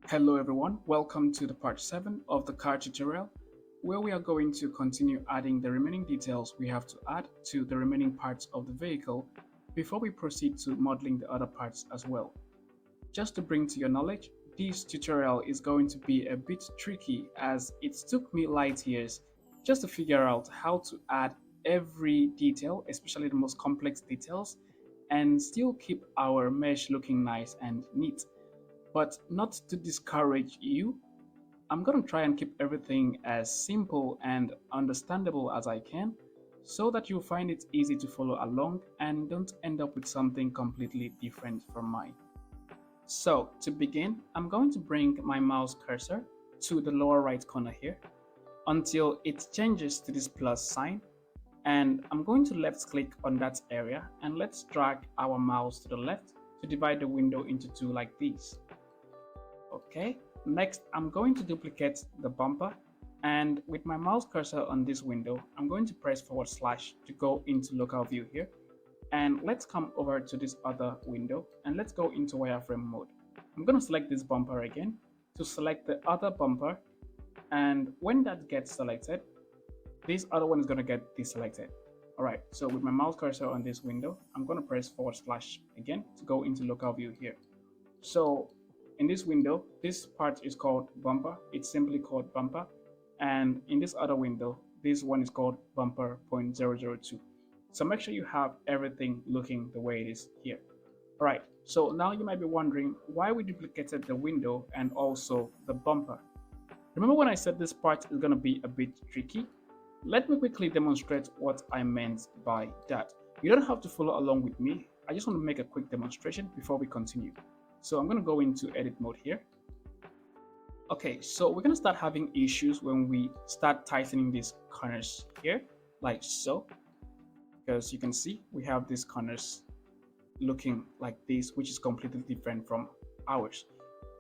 Hello everyone, welcome to the part 7 of the car tutorial where we are going to continue adding the remaining details we have to add to the remaining parts of the vehicle before we proceed to modeling the other parts as well. Just to bring to your knowledge, this tutorial is going to be a bit tricky as it took me light years just to figure out how to add every detail, especially the most complex details, and still keep our mesh looking nice and neat. But not to discourage you, I'm going to try and keep everything as simple and understandable as I can so that you'll find it easy to follow along and don't end up with something completely different from mine. So to begin, I'm going to bring my mouse cursor to the lower right corner here until it changes to this plus sign, and I'm going to left click on that area and let's drag our mouse to the left to divide the window into two like this. Okay, next I'm going to duplicate the bumper, and with my mouse cursor on this window I'm going to press forward slash to go into local view here, and let's come over to this other window and let's go into wireframe mode. I'm going to select this bumper again to select the other bumper, and when that gets selected, this other one is going to get deselected. Alright, so with my mouse cursor on this window I'm going to press forward slash again to go into local view here. So in this window, this part is called bumper. It's simply called bumper. And in this other window, this one is called bumper 0.002. So make sure you have everything looking the way it is here. All right, so now you might be wondering why we duplicated the window and also the bumper. Remember when I said this part is going to be a bit tricky? Let me quickly demonstrate what I meant by that. You don't have to follow along with me. I just want to make a quick demonstration before we continue. So I'm going to go into edit mode here. Okay, so we're going to start having issues when we start tightening these corners here, like so. Because you can see we have these corners looking like this, which is completely different from ours.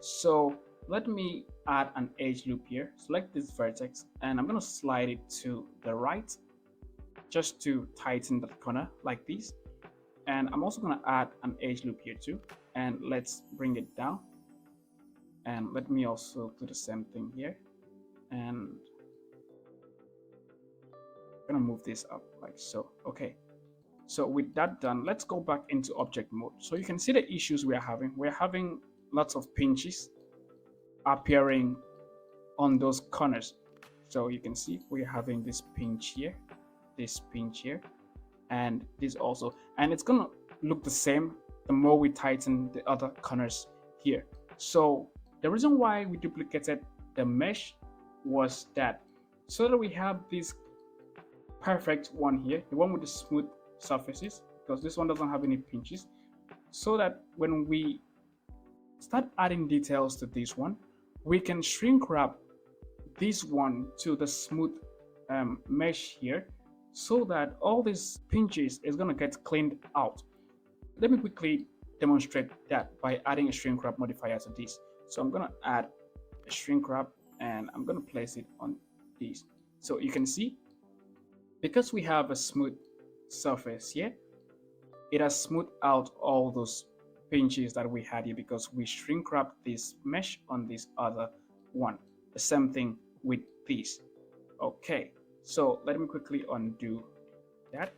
So let me add an edge loop here. Select this vertex and I'm going to slide it to the right just to tighten that corner like this. And I'm also going to add an edge loop here too, and let's bring it down, and let me also do the same thing here, and I'm going to move this up like so. Okay, so with that done, let's go back into object mode. So you can see the issues we're having lots of pinches appearing on those corners. So you can see we're having this pinch here, and this also, and it's gonna look the same the more we tighten the other corners here. So the reason why we duplicated the mesh was that so that we have this perfect one here, the one with the smooth surfaces, because this one doesn't have any pinches, so that when we start adding details to this one, we can shrink wrap this one to the smooth mesh here, so that all these pinches is going to get cleaned out. Let me quickly demonstrate that by adding a shrink wrap modifier to this. So I'm going to add a shrink wrap and I'm going to place it on this. So you can see, because we have a smooth surface here, it has smoothed out all those pinches that we had here because we shrink wrapped this mesh on this other one. The same thing with this. Okay, so let me quickly undo that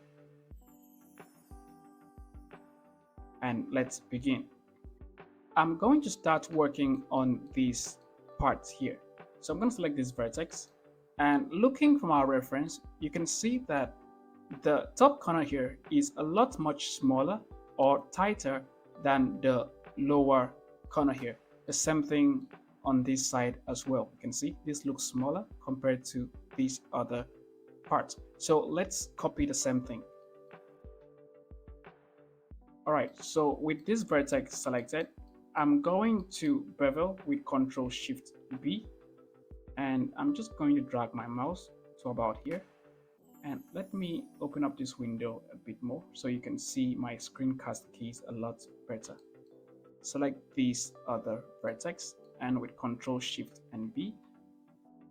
and let's begin. I'm going to start working on these parts here. So I'm going to select this vertex, and looking from our reference, you can see that the top corner here is a lot much smaller or tighter than the lower corner here. The same thing on this side as well. You can see this looks smaller compared to these other parts. So let's copy the same thing. All right, so with this vertex selected, I'm going to bevel with Ctrl Shift B, and I'm just going to drag my mouse to about here. And let me open up this window a bit more so you can see my screencast keys a lot better. Select this other vertex, and with Ctrl Shift and B,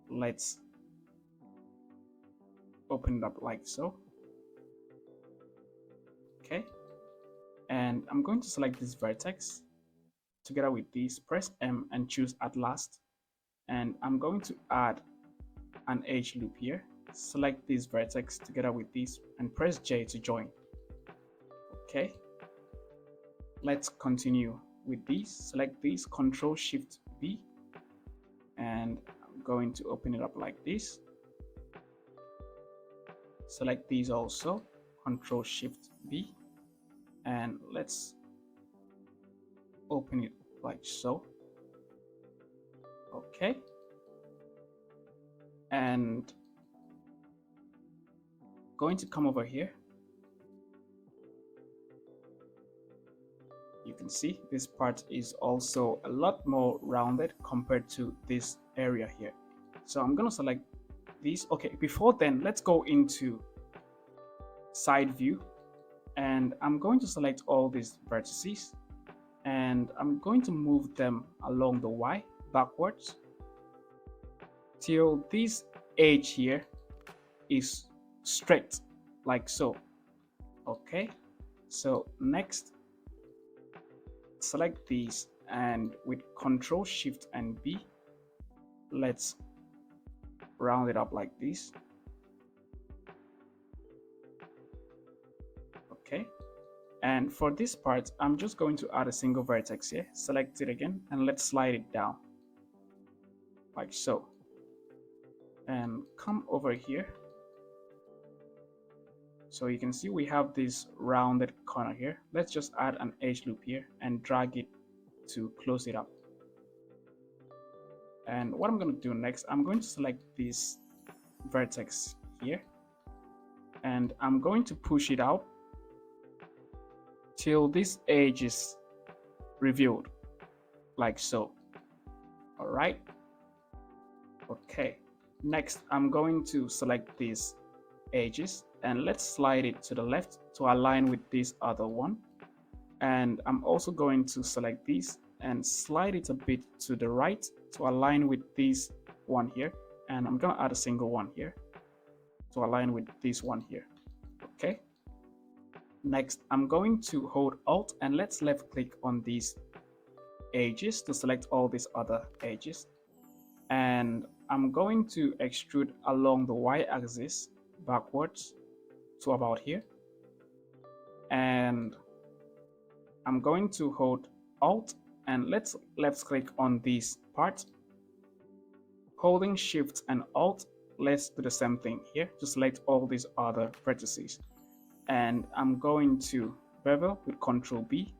let's open it up like so. Okay, and I'm going to select this vertex together with this, press M and choose at last. And I'm going to add an edge loop here. Select this vertex together with this and press J to join. Okay, let's continue with this. Select this, Control Shift B, and I'm going to open it up like this. Select these also, Control Shift B, and let's open it like so. Okay, and going to come over here. You can see this part is also a lot more rounded compared to this area here. So I'm going to select these. Okay, before then, let's go into side view, and I'm going to select all these vertices, and I'm going to move them along the Y backwards till this edge here is straight like so. Okay, so next, select these, and with Control Shift and B, let's round it up like this. Okay, and for this part, I'm just going to add a single vertex here. Select it again, and let's slide it down like so, and come over here. So you can see we have this rounded corner here. Let's just add an edge loop here and drag it to close it up. And what I'm going to do next, I'm going to select this vertex here, and I'm going to push it out till this edge is revealed like so. All right, okay, next I'm going to select these edges, and let's slide it to the left to align with this other one. And I'm also going to select these and slide it a bit to the right to align with this one here, and I'm going to add a single one here to align with this one here. Okay, next I'm going to hold Alt and let's left click on these edges to select all these other edges, and I'm going to extrude along the Y axis backwards to about here, and I'm going to hold Alt and let's left click on this part. Holding Shift and Alt, let's do the same thing here to select all these other vertices, and I'm going to bevel with Control B.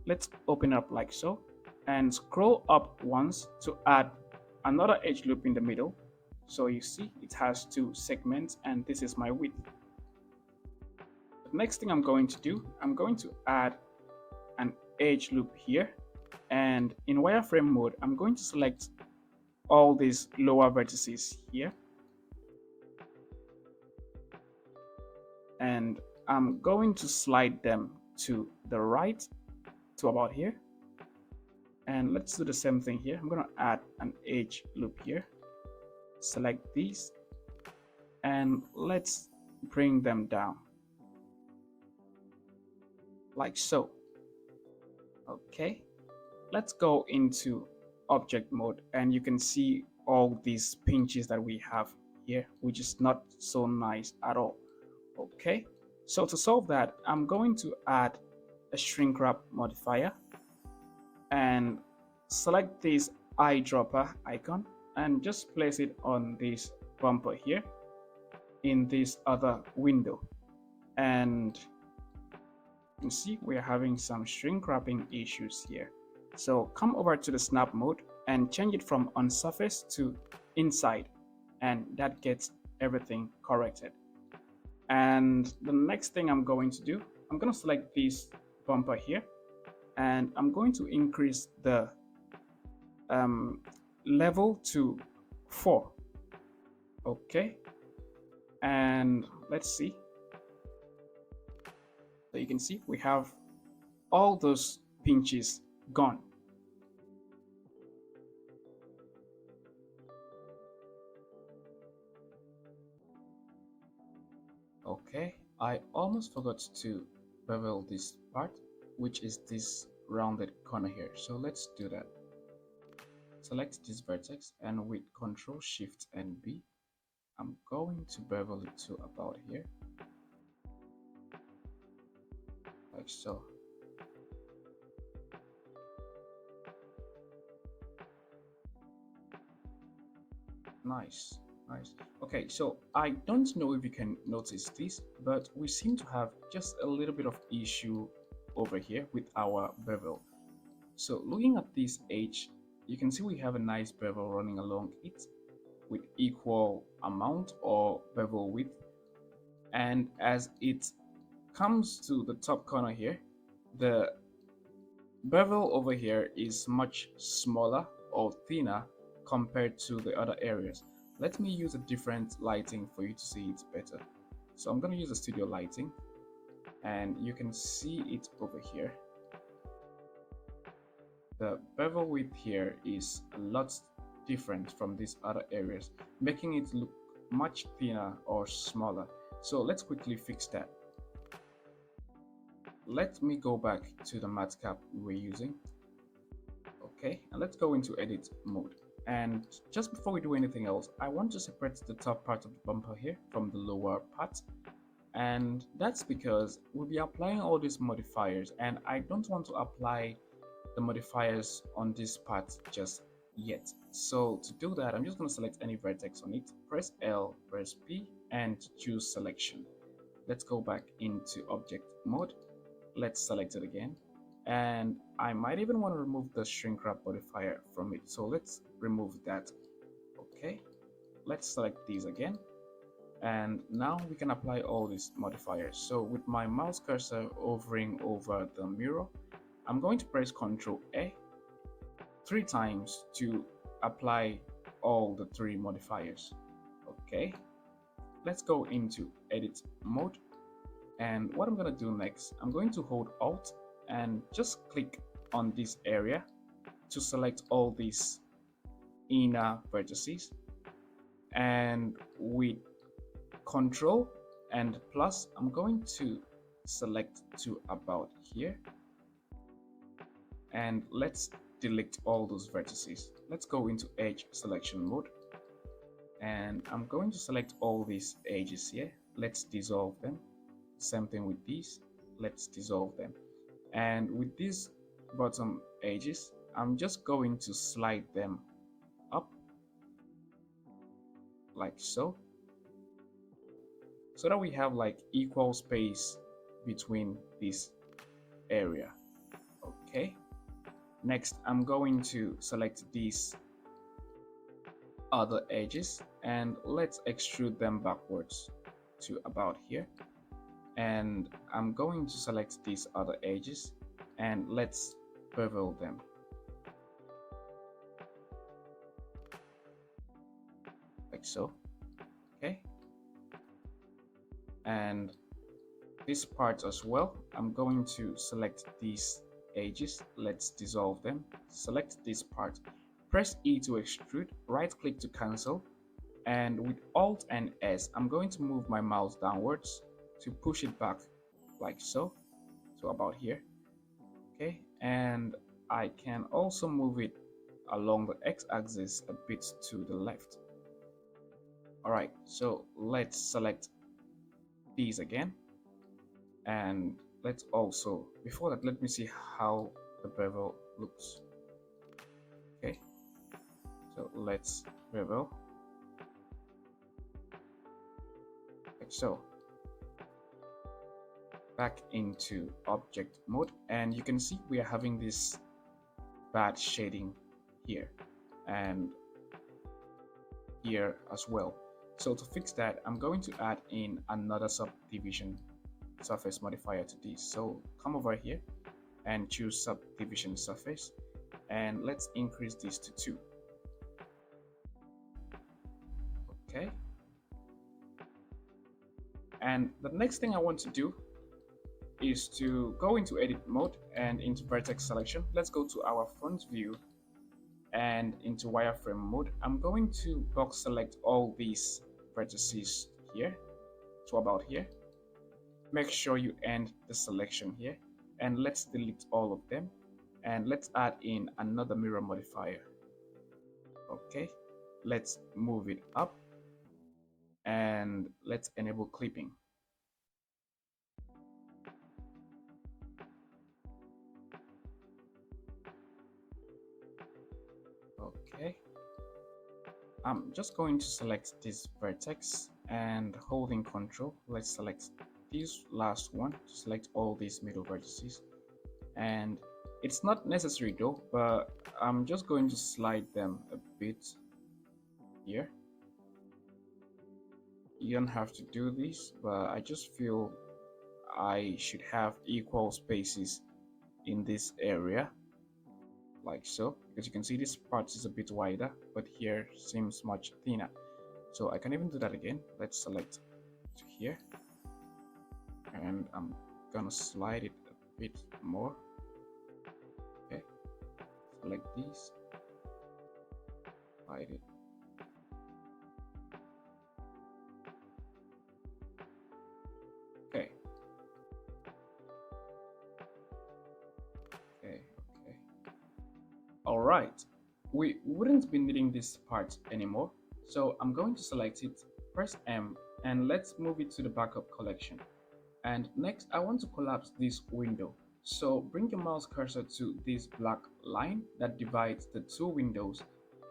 Let's open up like so and scroll up once to add another edge loop in the middle. So you see it has two segments, and this is my width. The next thing I'm going to do, I'm going to add an edge loop here, and in wireframe mode I'm going to select all these lower vertices here, and I'm going to slide them to the right to about here, and let's do the same thing here. I'm going to add an edge loop here, select these, and let's bring them down like so. Okay, let's go into object mode, and you can see all these pinches that we have here, which is not so nice at all. Okay, so to solve that, I'm going to add a shrink wrap modifier and select this eyedropper icon and just place it on this bumper here in this other window, and you can see we're having some shrink wrapping issues here. So come over to the snap mode and change it from on surface to inside, and that gets everything corrected. And the next thing I'm going to do, I'm going to select this bumper here, and I'm going to increase the level to 4. Okay, and let's see. So you can see we have all those pinches gone. Okay, I almost forgot to bevel this part, which is this rounded corner here. So let's do that. Select this vertex, and with Ctrl Shift and B, I'm going to bevel it to about here, like so. Nice, nice. Okay, so I don't know if you can notice this, but we seem to have just a little bit of issue over here with our bevel. So looking at this edge, you can see we have a nice bevel running along it with equal amount or bevel width. And as it comes to the top corner here, the bevel over here is much smaller or thinner compared to the other areas. Let me use a different lighting for you to see it better. So I'm going to use a studio lighting, and you can see it over here. The bevel width here is a lot different from these other areas, making it look much thinner or smaller. So let's quickly fix that. Let me go back to the matcap we were using. Okay, and let's go into edit mode. And just before we do anything else, I want to separate the top part of the bumper here from the lower part. And that's because we'll be applying all these modifiers, and I don't want to apply the modifiers on this part just yet. So to do that, I'm just going to select any vertex on it, press L, press P, and choose selection. Let's go back into object mode. Let's select it again, and I might even want to remove the shrink wrap modifier from it, so let's remove that. Okay, let's select these again, and now we can apply all these modifiers. So with my mouse cursor hovering over the mirror, I'm going to press Ctrl A 3 times to apply all the 3 modifiers. Okay, let's go into edit mode. And what I'm going to do next, I'm going to hold Alt and just click on this area to select all these inner vertices. And with Control and plus, I'm going to select to about here. And let's delete all those vertices. Let's go into edge selection mode. And I'm going to select all these edges here. Let's dissolve them. Same thing with these, let's dissolve them. And with these bottom edges, I'm just going to slide them up like so that we have like equal space between this area. Okay, next I'm going to select these other edges, and let's extrude them backwards to about here. And I'm going to select these other edges, and let's bevel them. Like so. Okay. And this part as well, I'm going to select these edges. Let's dissolve them. Select this part. Press E to extrude, right click to cancel, and with Alt and S, I'm going to move my mouse downwards to push it back like so to about here. Okay, and I can also move it along the x-axis a bit to the left. All right, so let's select these again, and let's also, before that, let me see how the bevel looks. Okay, so let's bevel like so. Back into object mode, and you can see we are having this bad shading here and here as well. So to fix that, I'm going to add in another subdivision surface modifier to this. So come over here and choose subdivision surface, and let's increase this to 2. Okay, and the next thing I want to do is to go into edit mode and into vertex selection. Let's go to our front view and into wireframe mode. I'm going to box select all these vertices here to about here. Make sure you end the selection here, and let's delete all of them. And let's add in another mirror modifier. Okay, let's move it up and let's enable clipping. Okay, I'm just going to select this vertex and holding Control, let's select this last one to select all these middle vertices. And it's not necessary though, but I'm just going to slide them a bit here. You don't have to do this, but I just feel I should have equal spaces in this area, like so, because you can see this part is a bit wider, but here seems much thinner. So I can even do that again. Let's select to here, and I'm gonna slide it a bit more. Okay, select these, slide it. Okay. Okay, okay. All right. We wouldn't be needing this part anymore. So I'm going to select it, press M, and let's move it to the backup collection. And next, I want to collapse this window. So bring your mouse cursor to this black line that divides the two windows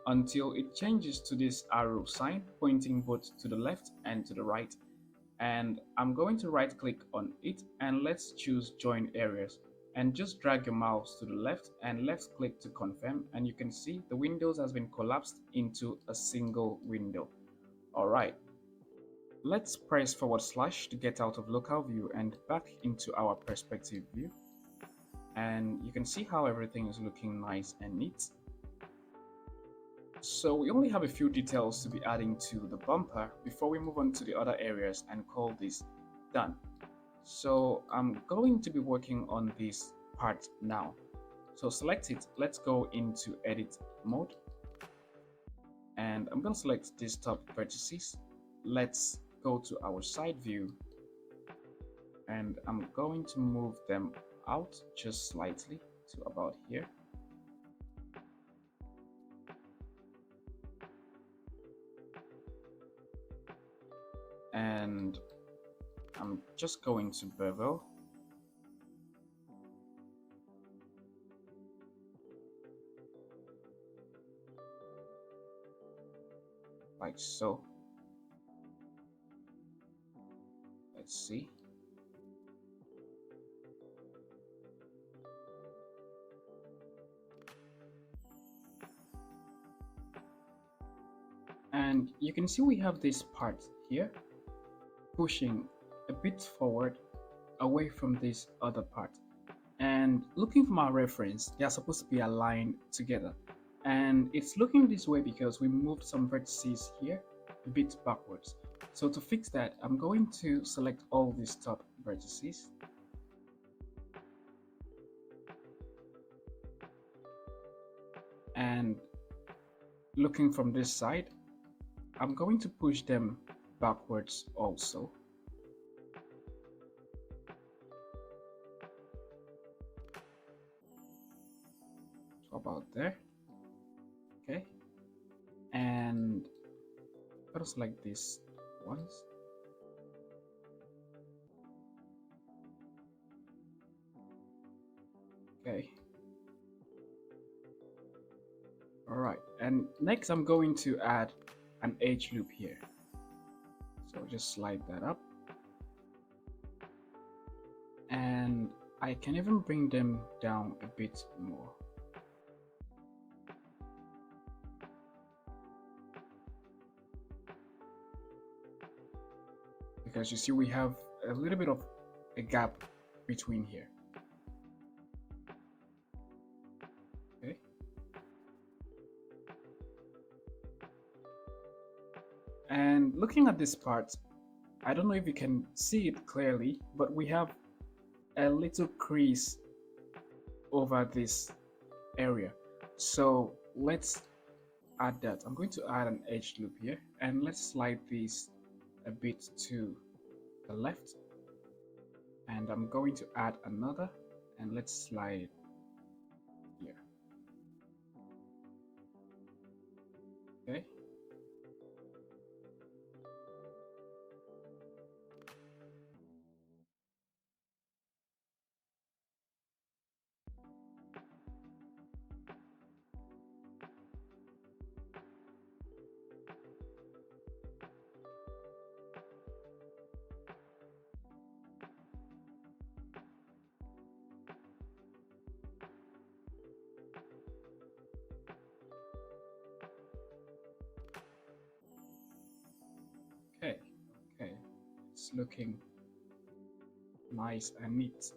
until it changes to this arrow sign pointing both to the left and to the right. And I'm going to right click on it and let's choose join areas, and just drag your mouse to the left and left click to confirm, and you can see the windows has been collapsed into a single window. All right, let's press forward slash to get out of local view and back into our perspective view, and you can see how everything is looking nice and neat. So we only have a few details to be adding to the bumper before we move on to the other areas and call this done. So I'm going to be working on this part now. So select it, let's go into edit mode, and I'm going to select these top vertices. Let's go to our side view, and I'm going to move them out just slightly to about here. And I'm just going to bevel. Like so. Let's see. And you can see we have this part here pushing a bit forward away from this other part. And looking from our reference, they are supposed to be aligned together. And it's looking this way because we moved some vertices here a bit backwards. So to fix that, I'm going to select all these top vertices. And looking from this side, I'm going to push them backwards also. So about there. Okay. And just like this once. Okay. All right. And next I'm going to add an edge loop here. So just slide that up. And I can even bring them down a bit more. Because you see we have a little bit of a gap between here. Okay. And looking at this part, I don't know if you can see it clearly, but we have a little crease over this area. So let's add that. I'm going to add an edge loop here, and let's slide this a bit to the left, and I'm going to add another, and let's slide Okay. Okay. Okay. It's looking nice and neat.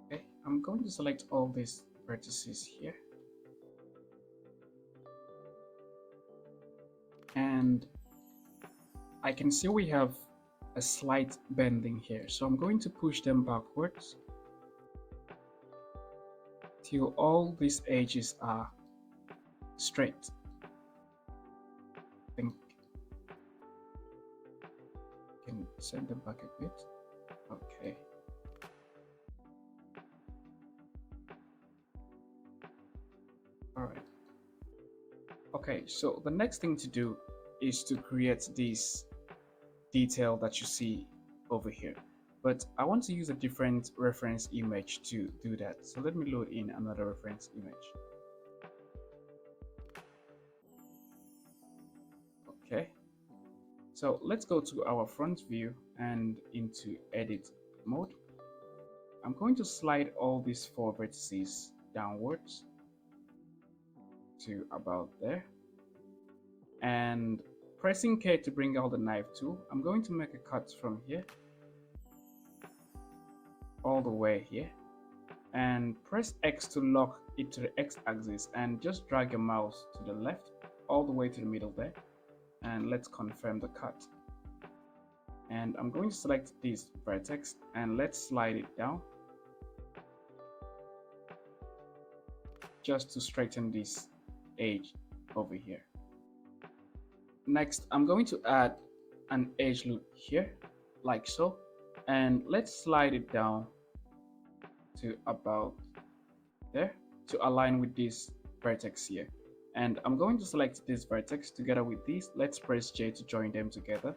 Okay. I'm going to select all these vertices here. And I can see we have a slight bending here. So I'm going to push them backwards till all these edges are straight. I think I can send them back a bit. Okay. All right. Okay, so the next thing to do is to create this detail that you see over here. But I want to use a different reference image to do that. So let me load in another reference image. Okay. So let's go to our front view and into edit mode. I'm going to slide all these 4 vertices downwards to about there. And pressing K to bring out the knife tool, I'm going to make a cut from here all the way here, and press X to lock it to the X axis, and just drag your mouse to the left all the way to the middle there, and let's confirm the cut. And I'm going to select this vertex and let's slide it down just to straighten this edge over here. Next, I'm going to add an edge loop here like so, and let's slide it down to about there to align with this vertex here. And I'm going to select this vertex together with this. Let's press J to join them together,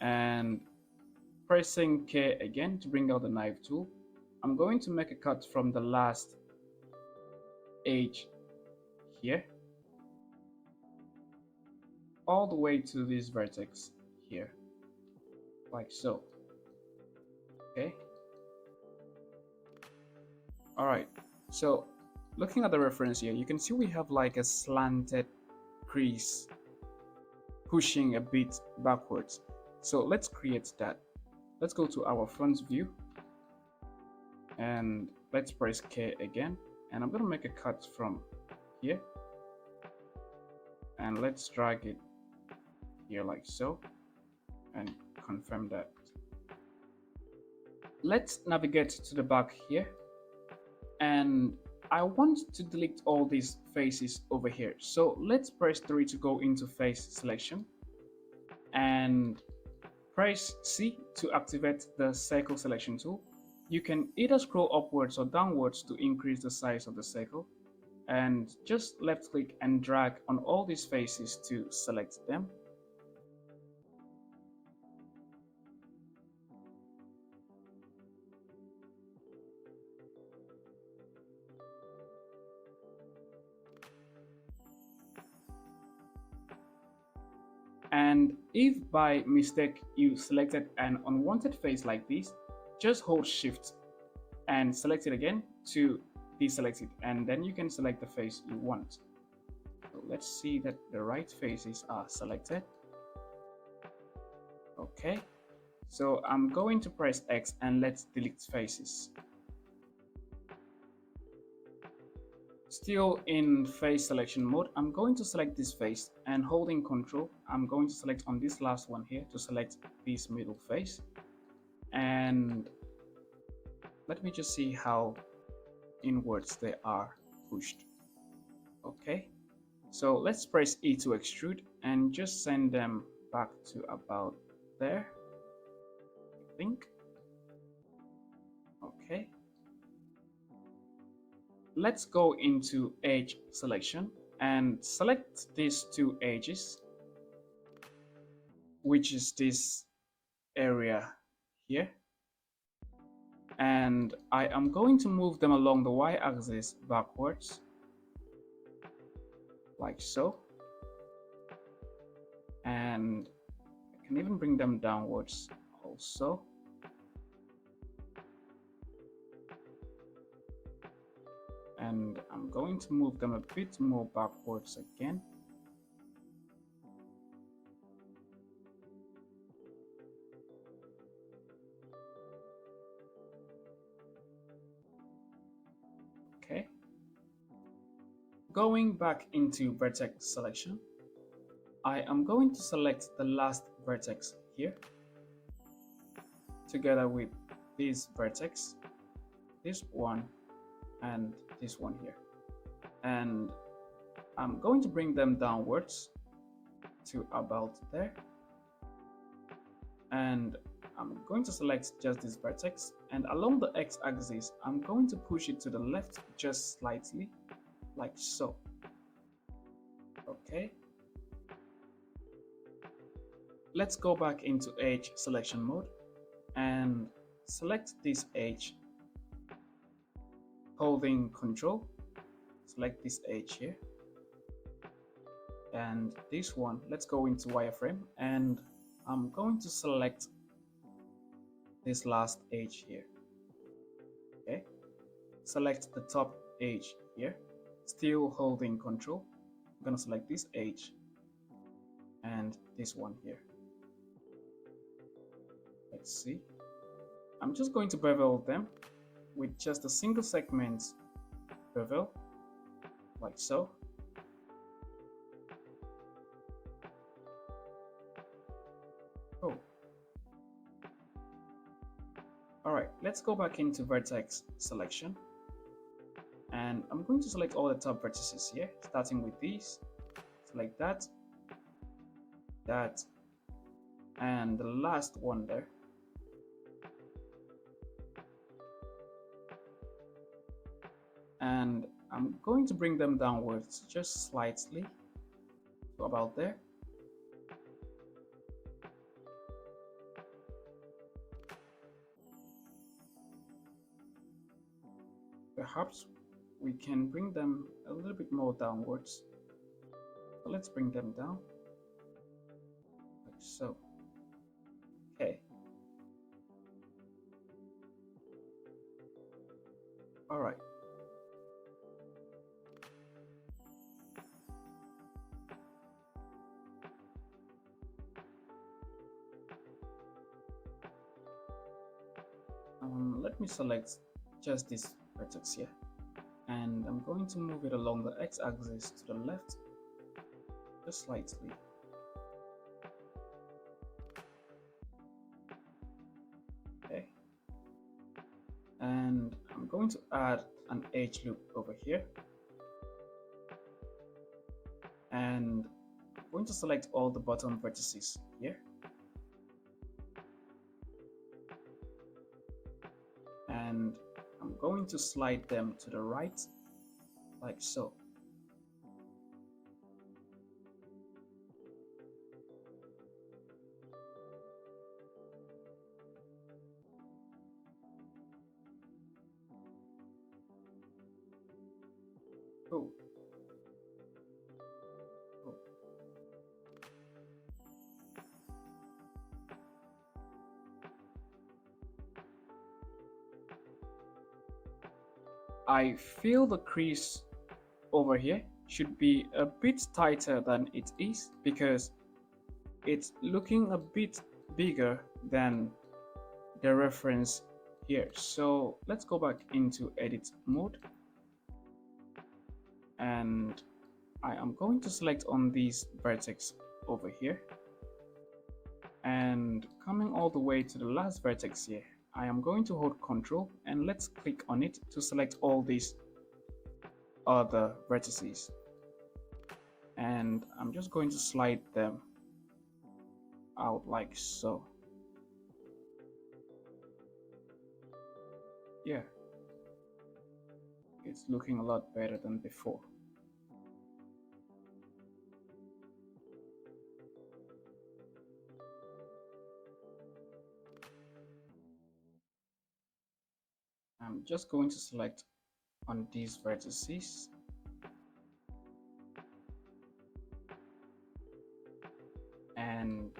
and pressing K again to bring out the knife tool. I'm going to make a cut from the last edge here all the way to this vertex here like so. Okay. All right, so looking at the reference here, you can see we have like a slanted crease pushing a bit backwards. So let's create that. Let's go to our front view and let's press K again, and I'm going to make a cut from here and let's drag it here like so and confirm that. Let's navigate to the back here, and I want to delete all these faces over here. So let's press 3 to go into face selection and press C to activate the circle selection tool. You can either scroll upwards or downwards to increase the size of the circle, and just left click and drag on all these faces to select them. And if by mistake you selected an unwanted face like this, just hold shift and select it again to deselect it, and then you can select the face you want. So let's see that the right faces are selected. Okay, so I'm going to press X and let's delete faces. Still in face selection mode, I'm going to select this face, and holding Control, I'm going to select on this last one here to select this middle face. And let me just see how inwards they are pushed. Okay, so let's press E to extrude and just send them back to about there, I think. Okay, let's go into edge selection and select these two edges, which is this area here, and I am going to move them along the y-axis backwards like so, and I can even bring them downwards also. And I'm going to move them a bit more backwards again. Okay. Going back into vertex selection, I am going to select the last vertex here together with this vertex, this one, and this one here. And I'm going to bring them downwards to about there. And I'm going to select just this vertex, and along the x-axis, I'm going to push it to the left just slightly, like so. Okay. Let's go back into edge selection mode and select this edge, holding Control, select this edge here, and this one. Let's go into wireframe, and I'm going to select this last edge here. Okay, select the top edge here, still holding Control. I'm gonna select this edge and this one here. Let's see. I'm just going to bevel them with just a single segment bevel, like so. Oh. Alright, let's go back into vertex selection. And I'm going to select all the top vertices here, starting with these. Select that, that, and the last one there. And I'm going to bring them downwards just slightly to about there. Perhaps we can bring them a little bit more downwards. So let's bring them down like so. Okay. All right. Let me select just this vertex here, and I'm going to move it along the x-axis to the left just slightly. Okay, and I'm going to add an edge loop over here, and I'm going to select all the bottom vertices here, and I'm going to slide them to the right like so. Oh. Oh. I feel the crease over here should be a bit tighter than it is because it's looking a bit bigger than the reference here. So let's go back into edit mode, and I am going to select on this vertex over here, and coming all the way to the last vertex here, I am going to hold Control and let's click on it to select all these other vertices, and I'm just going to slide them out like so. Yeah. it's looking a lot better than before. I'm just going to select on these vertices, and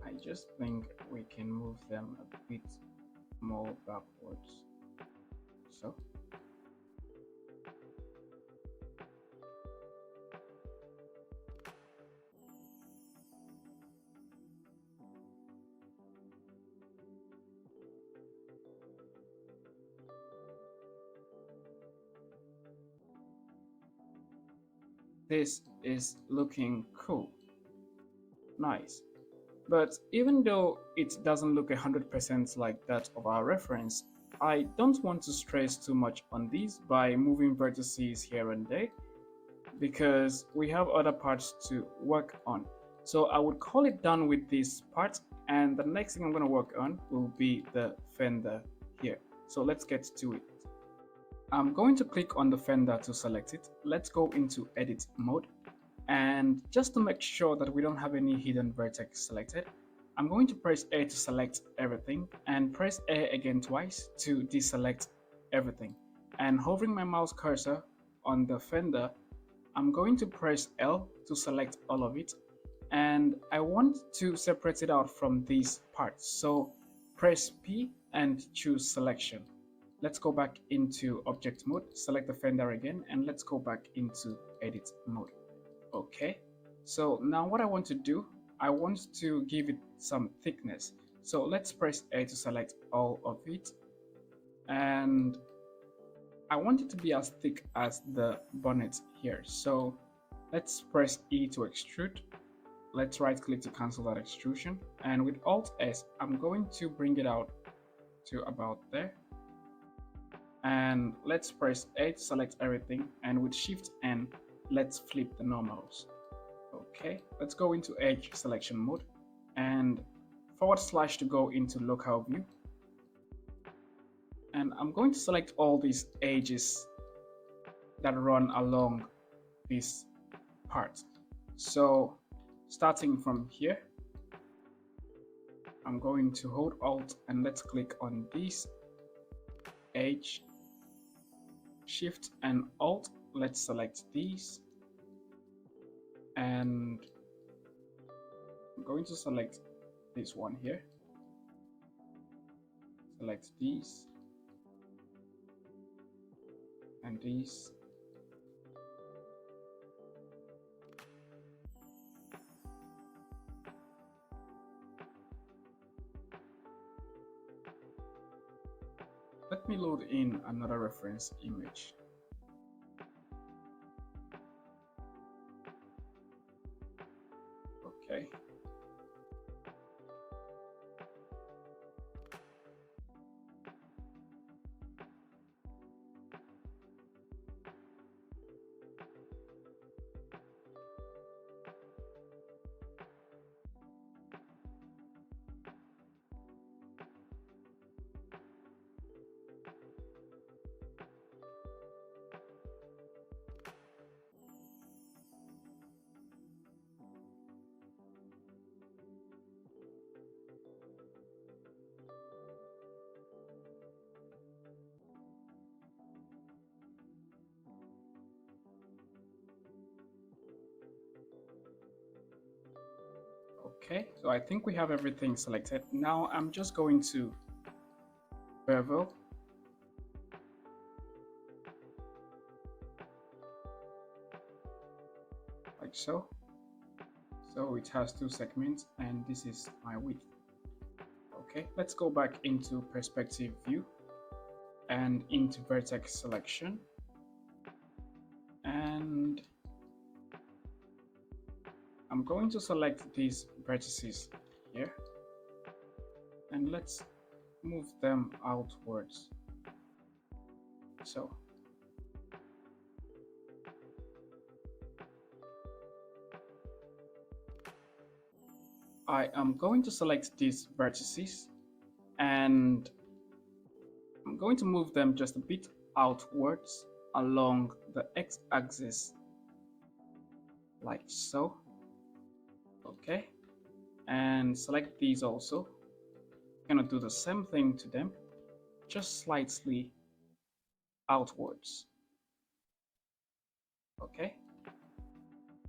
I just think we can move them a bit more backwards. So this is looking cool, nice. But even though it doesn't look 100% like that of our reference, I don't want to stress too much on these by moving vertices here and there, because we have other parts to work on. So I would call it done with this part, and the next thing I'm going to work on will be the fender here. So let's get to it. I'm going to click on the fender to select it. Let's go into edit mode, and just to make sure that we don't have any hidden vertex selected, I'm going to press A to select everything and press A again twice to deselect everything. And hovering my mouse cursor on the fender, I'm going to press L to select all of it, and I want to separate it out from these parts. So press P and choose selection. Let's go back into object mode, select the fender again, and let's go back into edit mode. Okay, so now what I want to do, I want to give it some thickness. So let's press A to select all of it, and I want it to be as thick as the bonnet here. So let's press E to extrude. Let's right click to cancel that extrusion, and with Alt S, I'm going to bring it out to about there. And let's press A to select everything, and with Shift N, let's flip the normals. Okay, let's go into edge selection mode and / to go into local view. And I'm going to select all these edges that run along this part. So starting from here, I'm going to hold Alt and let's click on this edge, Shift and Alt, let's select these, and I'm going to select this one here, select these and these, let me load in another reference image. Okay. Okay, so I think we have everything selected. Now I'm just going to bevel, like so. So it has two segments, and this is my width. Okay, let's go back into perspective view and into vertex selection, and I'm going to select these vertices here, and let's move them outwards. So I am going to select these vertices, and I'm going to move them just a bit outwards along the x-axis like so. Okay, and select these also. Gonna do the same thing to them, just slightly outwards. Okay,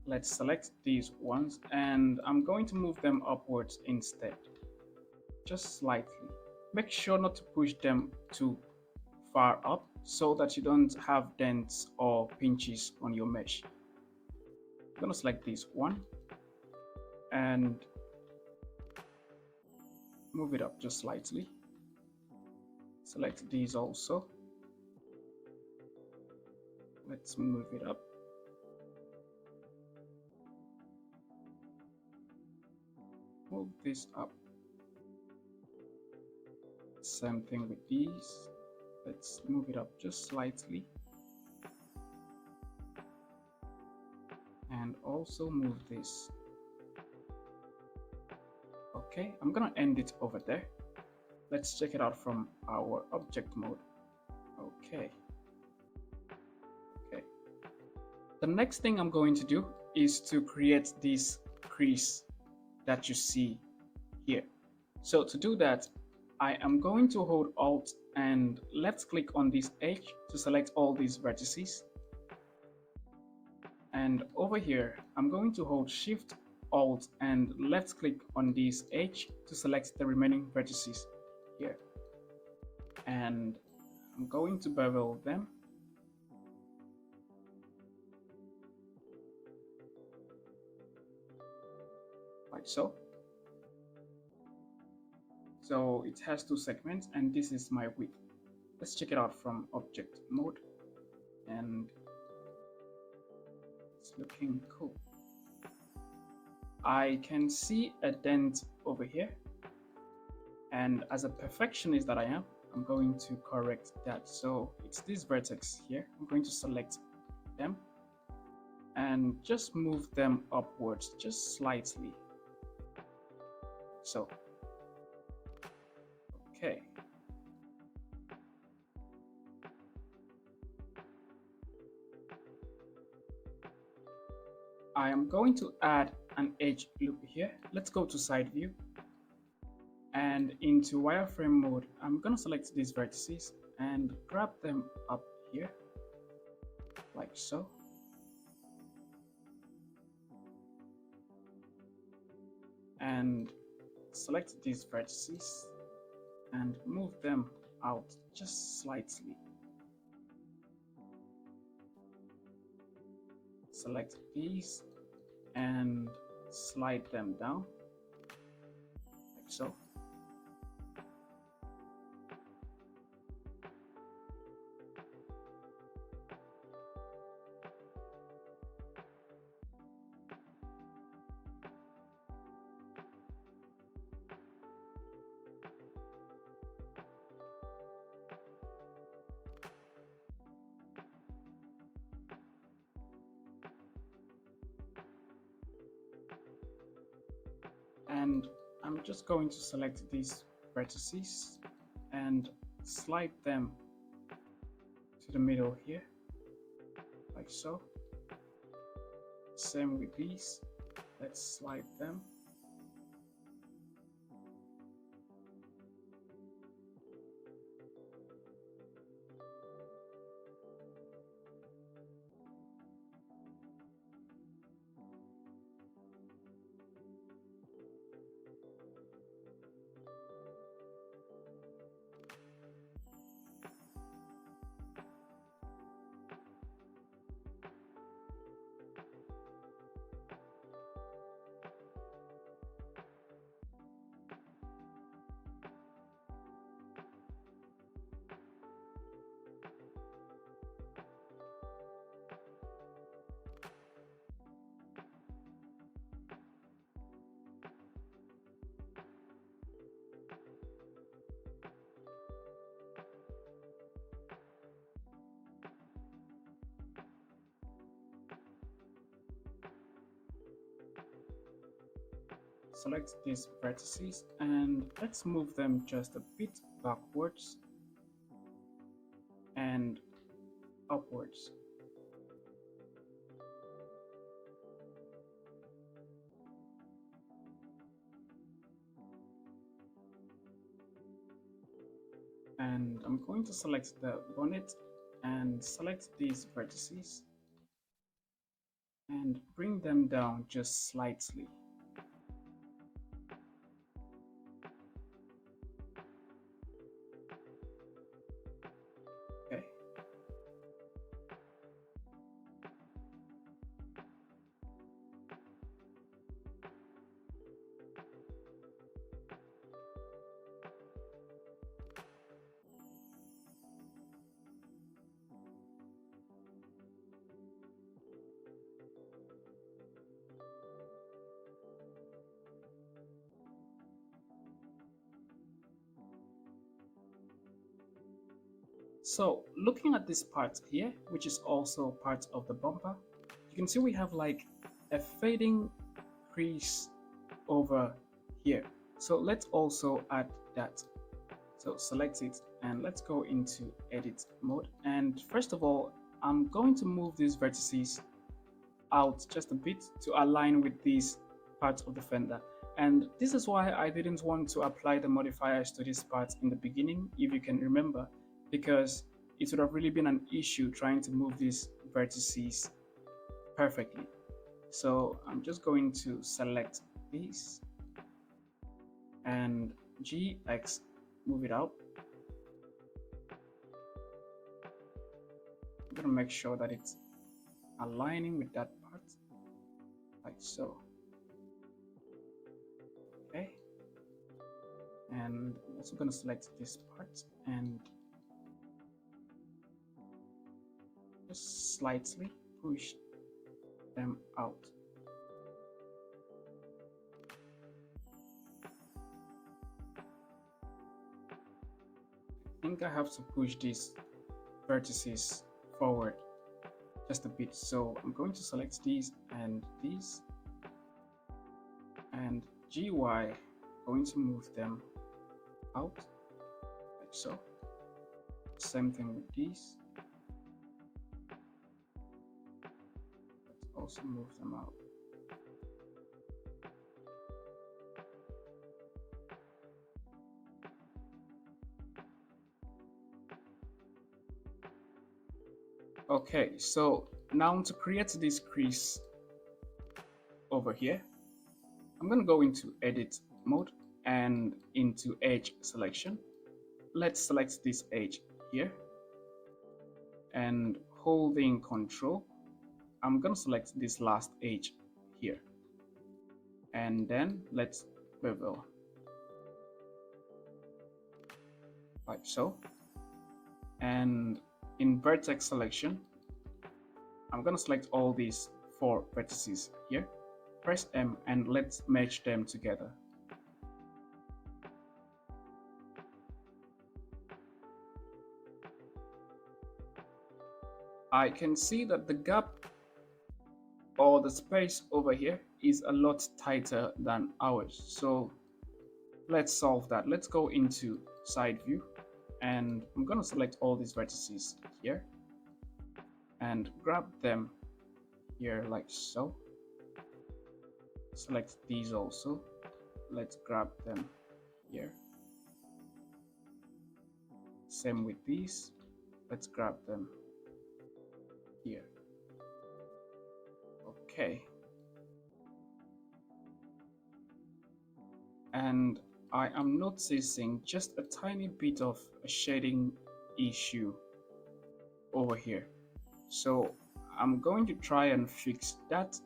let's select these ones and I'm going to move them upwards instead, just slightly. Make sure not to push them too far up so that you don't have dents or pinches on your mesh. I'm gonna select this one and move it up just slightly. Select these also. Let's move it up. Move this up. Same thing with these. Let's move it up just slightly. And also move this. Okay, I'm gonna end it over there. Let's check it out from our object mode. Okay. Okay. The next thing I'm going to do is to create this crease that you see here. So to do that, I am going to hold Alt and left click on this edge to select all these vertices. And over here, I'm going to hold Shift, Alt, and left click on this edge to select the remaining vertices here. And I'm going to bevel them. Like so. So it has two segments and this is my width. Let's check it out from object mode and it's looking cool. I can see a dent over here, and as a perfectionist that I am, I'm going to correct that. So it's this vertex here. I'm going to select them and just move them upwards just slightly. So okay. I am going to add an edge loop here. Let's go to side view and into wireframe mode. I'm going to select these vertices and grab them up here like so. And select these vertices and move them out just slightly. Select these and slide them down like so. And I'm just going to select these vertices and slide them to the middle here like so. Same with these. Let's slide them. Select these vertices and let's move them just a bit backwards and upwards. And I'm going to select the bonnet and select these vertices and bring them down just slightly. Okay. So looking at this part here, which is also part of the bumper, you can see we have like a fading crease over here. So let's also add that. So select it and let's go into edit mode. And first of all, I'm going to move these vertices out just a bit to align with these parts of the fender. And this is why I didn't want to apply the modifiers to this part in the beginning, if you can remember, because it would have really been an issue trying to move these vertices perfectly. So I'm just going to select these and GX, move it out. I'm going to make sure that it's aligning with that part, like so. Okay. And I'm also going to select this part and just slightly push them out. I think I have to push these vertices forward just a bit. So I'm going to select these and GY, going to move them out like so. Same thing with these. Let's also move them out. Okay, so now to create this crease over here, I'm going to go into edit mode and into edge selection. Let's select this edge here and holding control, I'm going to select this last edge here and then let's bevel like so. And in vertex selection, I'm going to select all these 4 vertices here, press M and let's merge them together. I can see that the gap or the space over here is a lot tighter than ours. So let's solve that. Let's go into side view and I'm going to select all these vertices here and grab them here like so. Select these also. Let's grab them here. Same with these. Let's grab them here. Okay. And I am noticing just a tiny bit of a shading issue over here. So I'm going to try and fix that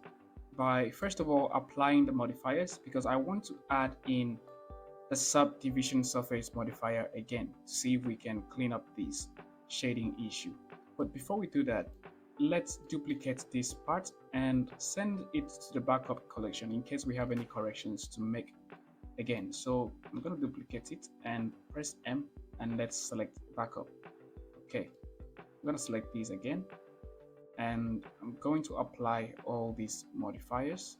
by first of all applying the modifiers, because I want to add in the subdivision surface modifier again to see if we can clean up this shading issue. But before we do that, let's duplicate this part and send it to the backup collection in case we have any corrections to make again. So I'm going to duplicate it and press M and let's select backup. Okay, I'm going to select these again and I'm going to apply all these modifiers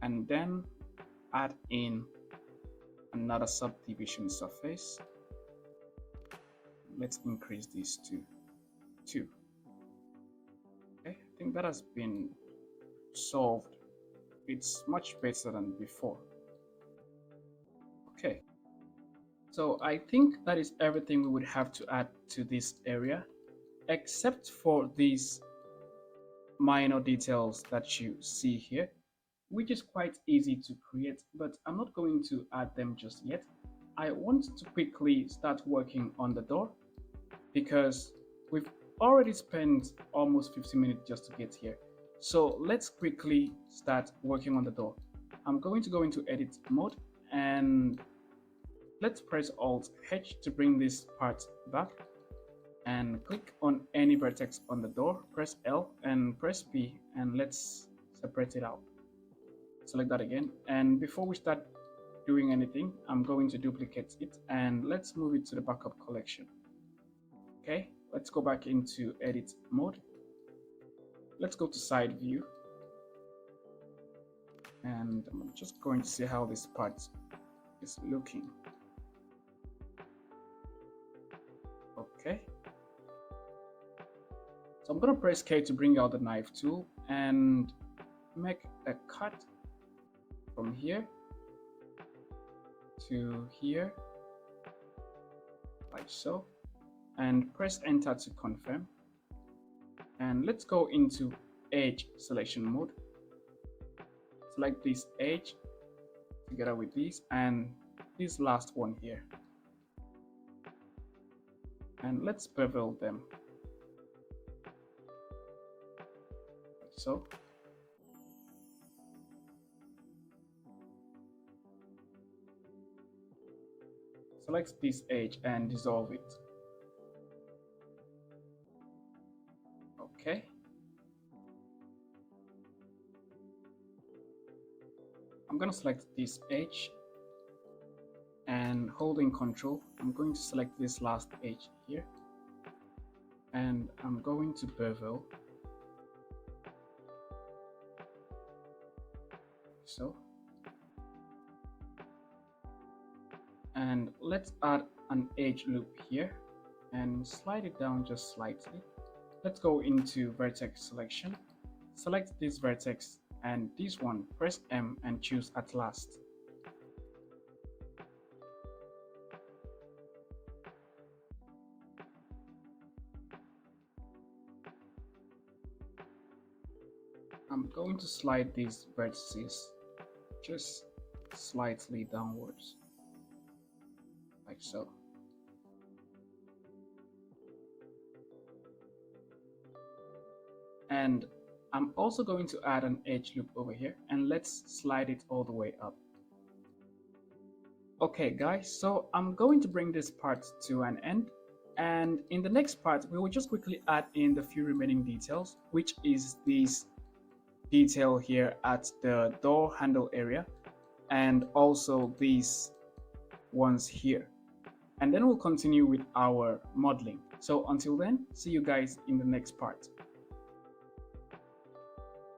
and then add in another subdivision surface. Let's increase this to 2. Okay, I think that has been solved. It's much better than before. Okay, so I think that is everything we would have to add to this area, except for these minor details that you see here, which is quite easy to create, but I'm not going to add them just yet. I want to quickly start working on the door because we've already spent almost 15 minutes just to get here. So let's quickly start working on the door. I'm going to go into edit mode and let's press Alt H to bring this part back and click on any vertex on the door, press L and press P and let's separate it out. Select that again, and before we start doing anything, I'm going to duplicate it and let's move it to the backup collection. Okay, let's go back into edit mode. Let's go to side view and I'm just going to see how this part is looking. Okay, so I'm going to press K to bring out the knife tool and make a cut from here to here, like so, and press enter to confirm. And let's go into edge selection mode. Select this edge together with this and this last one here, and let's bevel them like so. Select this edge and dissolve it. Okay. I'm going to select this edge and holding Control, I'm going to select this last edge here and I'm going to bevel so. And let's add an edge loop here and slide it down just slightly. Let's go into vertex selection, select this vertex and this one, press M and choose at last. I'm going to slide these vertices just slightly downwards, like so. And I'm also going to add an edge loop over here and let's slide it all the way up. Okay guys, so I'm going to bring this part to an end, and in the next part we will just quickly add in the few remaining details, which is this detail here at the door handle area and also these ones here, and then we'll continue with our modeling. So until then, see you guys in the next part.